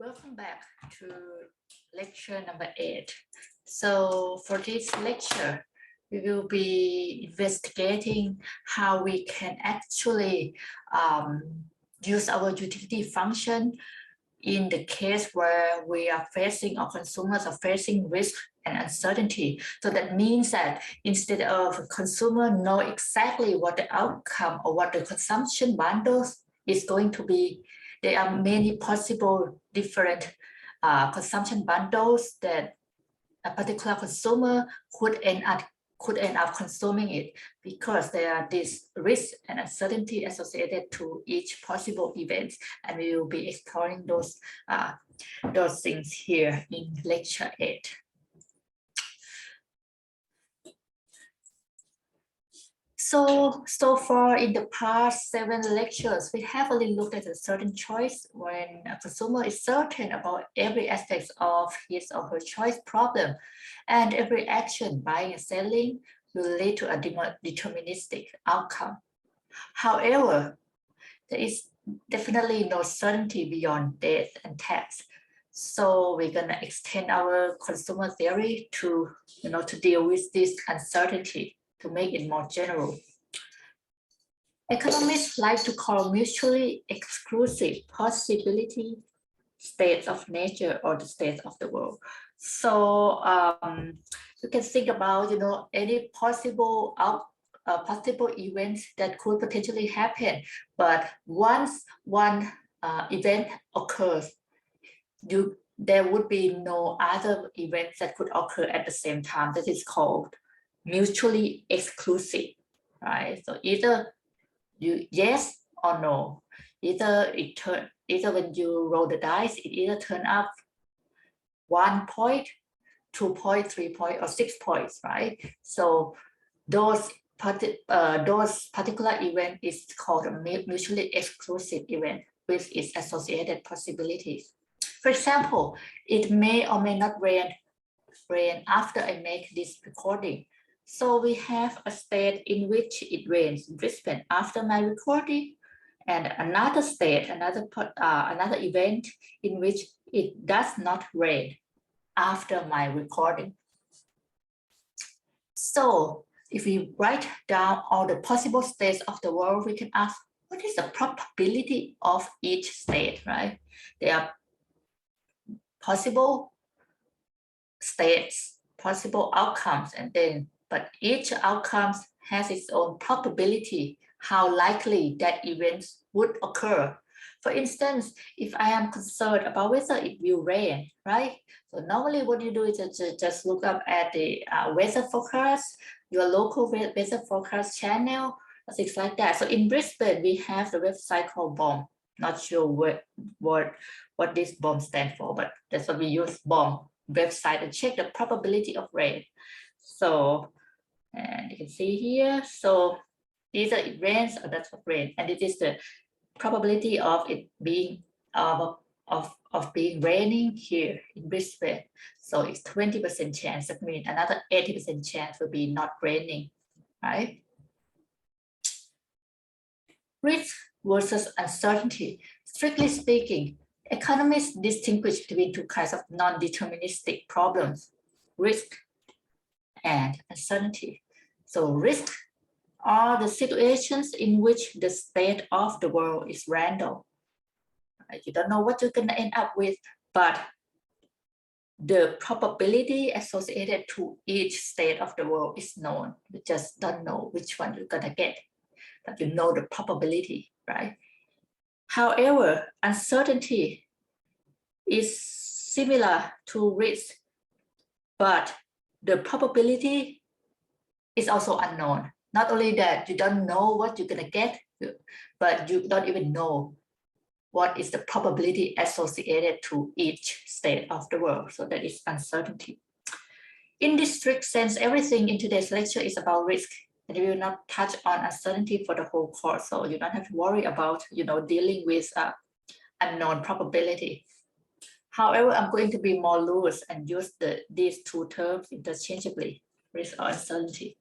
Welcome back to lecture number 8. So for this lecture, we will be investigating how we can actually use our utility function in the case where we are facing or consumers are facing risk and uncertainty. So that means that instead of consumer know exactly what the outcome or what the consumption bundles is going to be, there are many possible different consumption bundles that a particular consumer could end up consuming it, because there are this risk and uncertainty associated to each possible event, and we will be exploring those things here in lecture 8. So far in the past 7 lectures, we heavily looked at a certain choice when a consumer is certain about every aspect of his or her choice problem, and every action, buying and selling, will lead to a deterministic outcome. However, there is definitely no certainty beyond death and tax. So we're gonna extend our consumer theory to deal with this uncertainty, to make it more general. Economists like to call mutually exclusive possibility states of nature or the states of the world. So you can think about any possible events that could potentially happen, but once one event occurs, there would be no other events that could occur at the same time. That is called mutually exclusive, right? So either you yes or no. Either when you roll the dice, it either turn up 1 point, 2 points, 3 points, or 6 points, right? So those particular event is called a mutually exclusive event with its associated possibilities. For example, it may or may not rain after I make this recording. So we have a state in which it rains in Brisbane after my recording, and another state, another event in which it does not rain after my recording. So if we write down all the possible states of the world, we can ask, what is the probability of each state, right? There are possible states, possible outcomes, but each outcome has its own probability, how likely that event would occur. For instance, if I am concerned about whether it will rain, right? So normally what you do is just look up at the weather forecast, your local weather forecast channel, things like that. So in Brisbane, we have the website called BOM. Not sure what this BOM stands for, but that's what we use, BOM website, to check the probability of rain. So, and you can see here, so either it rains or that's what rain, and it is the probability of it being of being raining here in Brisbane. So it's 20% chance. That means another 80% chance will be not raining, right? Risk versus uncertainty. Strictly speaking, economists distinguish between 2 kinds of non-deterministic problems: risk and uncertainty. So risk are the situations in which the state of the world is random. You don't know what you're going to end up with, but the probability associated to each state of the world is known. You just don't know which one you're going to get, but you know the probability, right? However, uncertainty is similar to risk, but the probability is also unknown. Not only that, you don't know what you're going to get, but you don't even know what is the probability associated to each state of the world. So that is uncertainty. In this strict sense, everything in today's lecture is about risk, and we will not touch on uncertainty for the whole course. So you don't have to worry about dealing with unknown probability. However, I'm going to be more loose and use these 2 terms interchangeably, risk or uncertainty.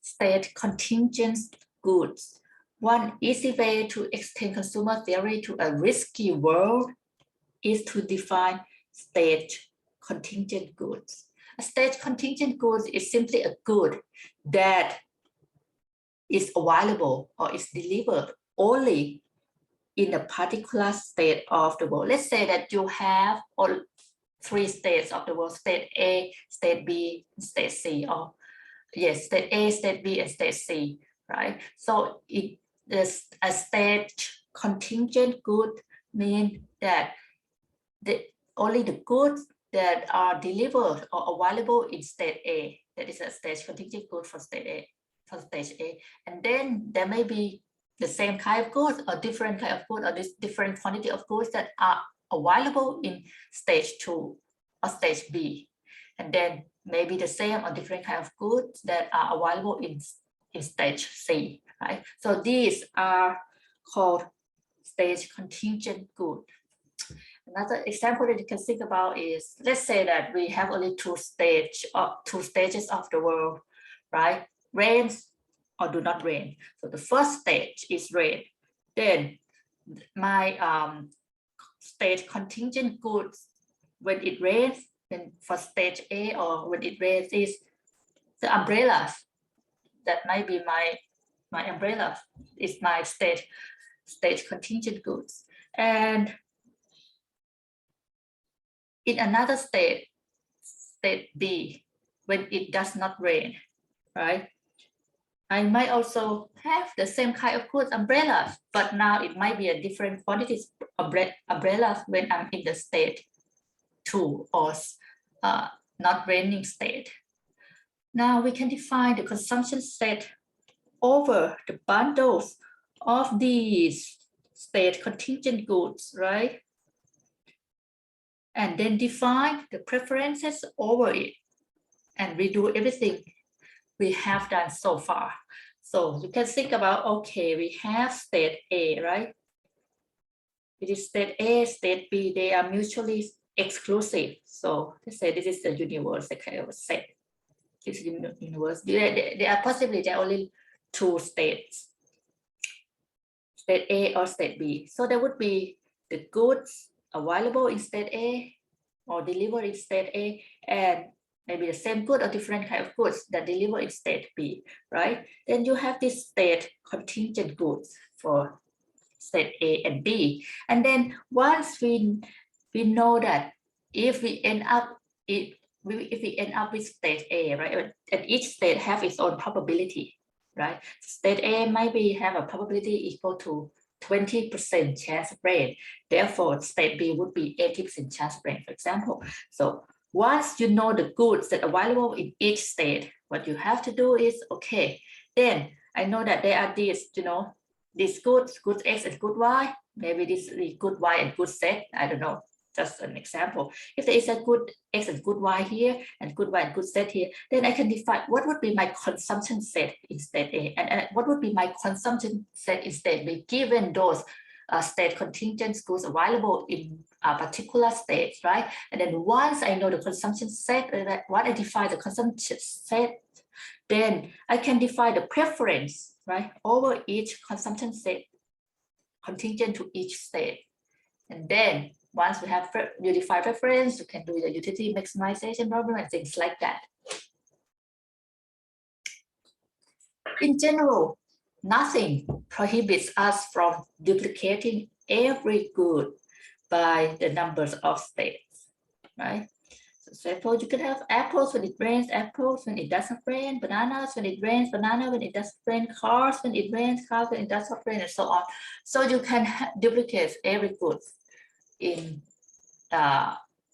State contingent goods. one easy way to extend consumer theory to a risky world is to define stage contingent goods. A stage contingent goods is simply a good that is available or is delivered only in a particular state of the world. Let's say that you have all three states of the world: state A, state B, state C, or yes, state A, state B, and state C, right? So it is a stage contingent good means that only the goods that are delivered or available in state A, that is a stage contingent good for state A, for stage A. And then there may be the same kind of goods or different kind of goods or this different quantity of goods that are available in stage 2 or stage B. And then maybe the same or different kind of goods that are available in stage C, right? So these are called stage contingent good. Another example that you can think about is, let's say that we have only two stages of the world, right? Rains or do not rain. So the first stage is rain. Then my stage contingent goods when it rains, then for stage A or when it rains is the umbrellas. That might be my umbrella is my stage contingent goods. And in another state B, when it does not rain, right? I might also have the same kind of goods umbrellas, but now it might be a different quantities umbrellas when I'm in the state 2 or not raining state. Now we can define the consumption set over the bundles of these state contingent goods, right? And then define the preferences over it and redo everything we have done so far. So you can think about, okay, we have state A, right? It is state A, state B, they are mutually exclusive. So let's say this is the universe, the kind of set. This universe, there are possibly there are only two states, state A or state B. So there would be the goods available in state A or delivered in state A, and maybe the same good or different kind of goods that deliver in state B, right? Then you have this state contingent goods for state A and B. And then once we know that if we end up with state A, right, and each state have its own probability, right? State A maybe have a probability equal to 20% chance of rain. Therefore, state B would be 80% chance of rain, for example. So once you know the goods that are available in each state, what you have to do is, okay, then I know that there are these, these goods X and good Y. Maybe this is good Y and good Z. I don't know, just an example. If there is a good X and good Y here and good Y and good Z here, then I can define what would be my consumption set in state A and what would be my consumption set in state B given those state contingent goods available in a particular state, right? And then once I know the consumption set, once I define the consumption set, then I can define the preference, right, over each consumption set contingent to each state. And then once we have unified preference, you can do the utility maximization problem and things like that. In general, nothing prohibits us from duplicating every good by the numbers of states, right? So suppose you can have apples when it rains, apples when it doesn't rain, bananas when it rains, banana when it doesn't rain, cars when it rains, cars when it doesn't rain, and so on. So you can duplicate every good in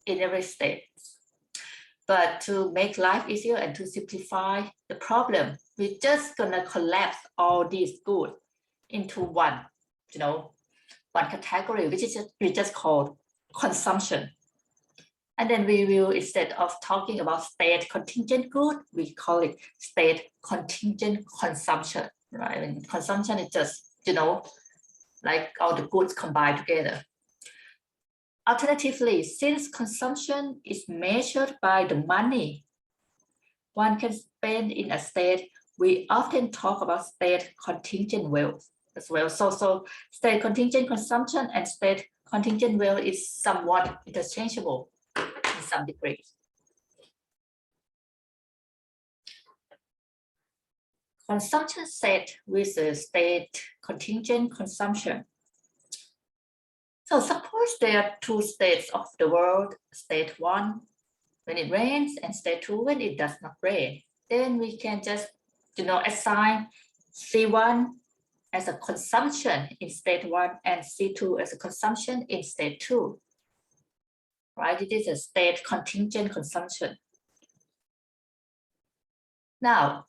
every state. But to make life easier and to simplify the problem, we're just gonna collapse all these goods into one, one category, which is we just called consumption. And then we will, instead of talking about state contingent good, we call it state contingent consumption, right? And consumption is just, like all the goods combined together. Alternatively, since consumption is measured by the money one can spend in a state, we often talk about state contingent wealth. as well. So state contingent consumption and state contingent well is somewhat interchangeable in some degree. Consumption set with the state contingent consumption. So suppose there are two states of the world, state 1 when it rains and state 2 when it does not rain. Then we can just assign C1 as a consumption in state 1 and C2 as a consumption in state 2. Right? It is a state contingent consumption. Now,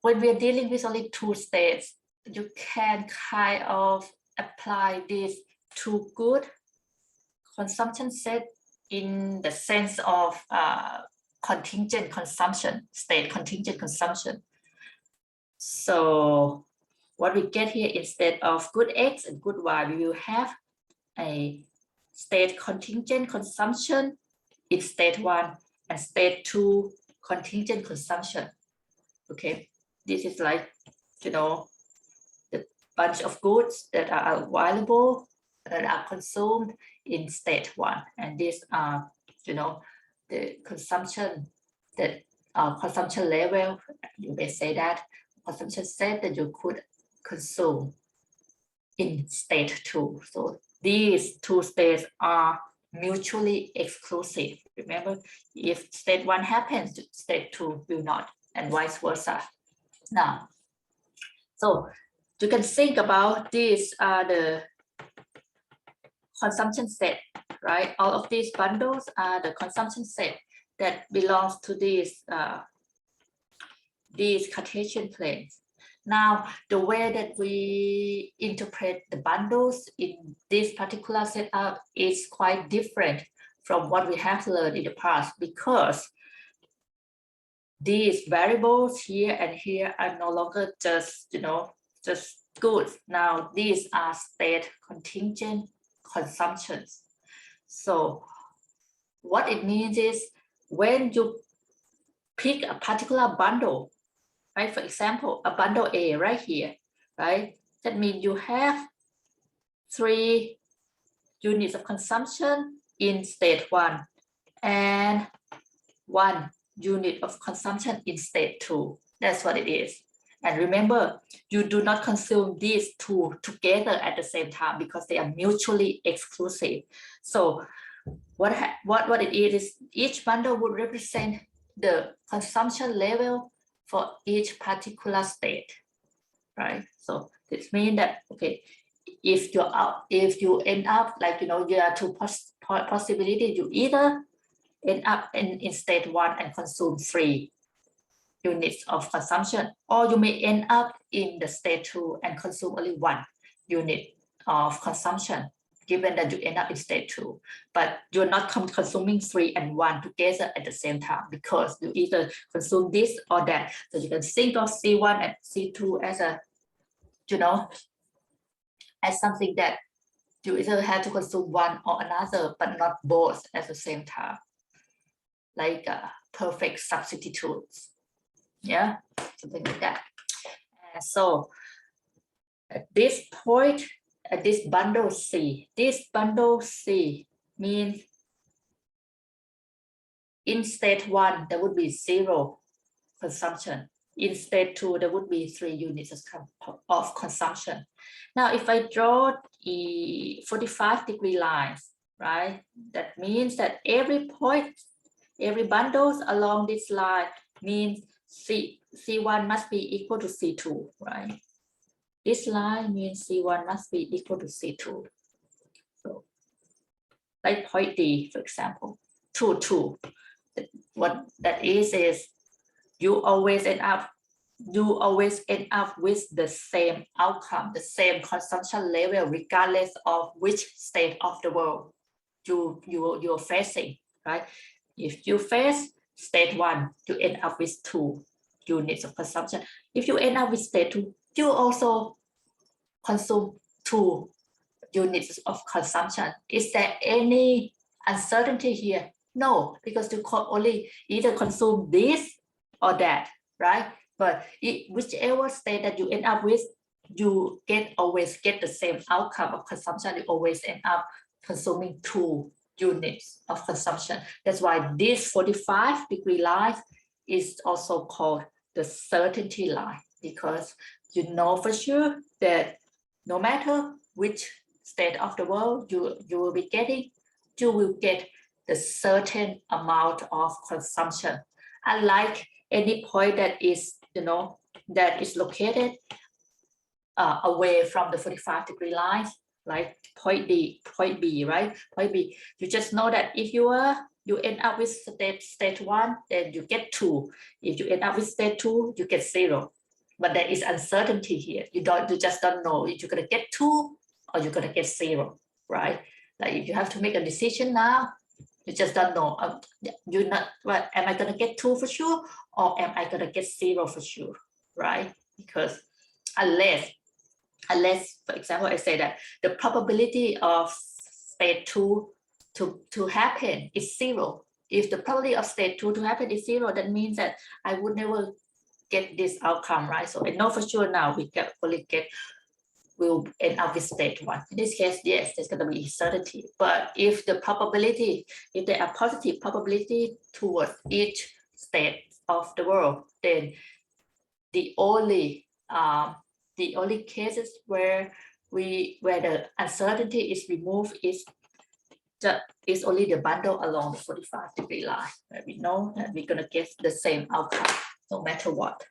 when we are dealing with only two states, you can kind of apply this two good consumption set in the sense of contingent consumption, state contingent consumption. So what we get here, instead of good X and good Y, we will have a state contingent consumption in state 1 and state 2 contingent consumption. Okay, this is like, the bunch of goods that are available, that are consumed in state 1, and these are, the consumption that consumption level, you may say that consumption set that you could consume in state 2. So these two states are mutually exclusive. Remember, if state 1 happens, state 2 will not, and vice versa. Now, so you can think about these are the consumption set, right? All of these bundles are the consumption set that belongs to these Cartesian planes. Now, the way that we interpret the bundles in this particular setup is quite different from what we have learned in the past, because these variables here and here are no longer just, just goods. Now, these are state contingent consumptions. So what it means is when you pick a particular bundle, right? For example, a bundle A right here, right? That means you have 3 units of consumption in state 1 and 1 unit of consumption in state 2. That's what it is. And remember, you do not consume these two together at the same time because they are mutually exclusive. So what it is each bundle would represent the consumption level for each particular state, right? So this means that, okay, if you end up like, there are two possibilities. You either end up in state 1 and consume 3 units of consumption, or you may end up in the state 2 and consume only 1 unit of consumption, given that you end up in state 2, but you're not consuming 3 and 1 together at the same time, because you either consume this or that. So you can think of C1 and C2 as a, as something that you either have to consume one or another, but not both at the same time, like perfect substitutes. Yeah, something like that. And so at this point, at this bundle C means in state 1 there would be 0 consumption. In state 2 there would be 3 units of consumption. Now if I draw 45-degree lines, right, that means that every point, every bundles along this line means C1 must be equal to C2, right? This line means C1 must be equal to C2. So, like point D, for example, 2. What that is you always end up with the same outcome, the same consumption level, regardless of which state of the world you're facing, right? If you face state 1, you end up with 2 units of consumption. If you end up with state 2, you also consume 2 units of consumption. Is there any uncertainty here? No, because you can only either consume this or that, right? But whichever state that you end up with, you always get the same outcome of consumption. You always end up consuming 2 units of consumption. That's why this 45-degree line is also called the certainty line, because you know for sure that no matter which state of the world you will be getting, you will get the certain amount of consumption. Unlike any point that is, that is located away from the 45-degree line, like point B, right? Point B, you just know that if you end up with state 1, then you get 2. If you end up with state 2, you get 0. But there is uncertainty here. You just don't know if you're gonna get 2 or you're gonna get 0, right? Like if you have to make a decision now, you just don't know. You're not, what, am I gonna get 2 for sure, or am I gonna get 0 for sure, right? Because unless, for example, I say that the probability of state 2 to happen is 0. If the probability of state 2 to happen is 0, that means that I would never get this outcome, right? So I know for sure now we'll end up with state 1. In this case, yes, there's going to be certainty. But if the probability, if there are positive probability towards each state of the world, then the only cases where the uncertainty is removed is only the bundle along the 45-degree line, where we know that we're going to get the same outcome no matter what.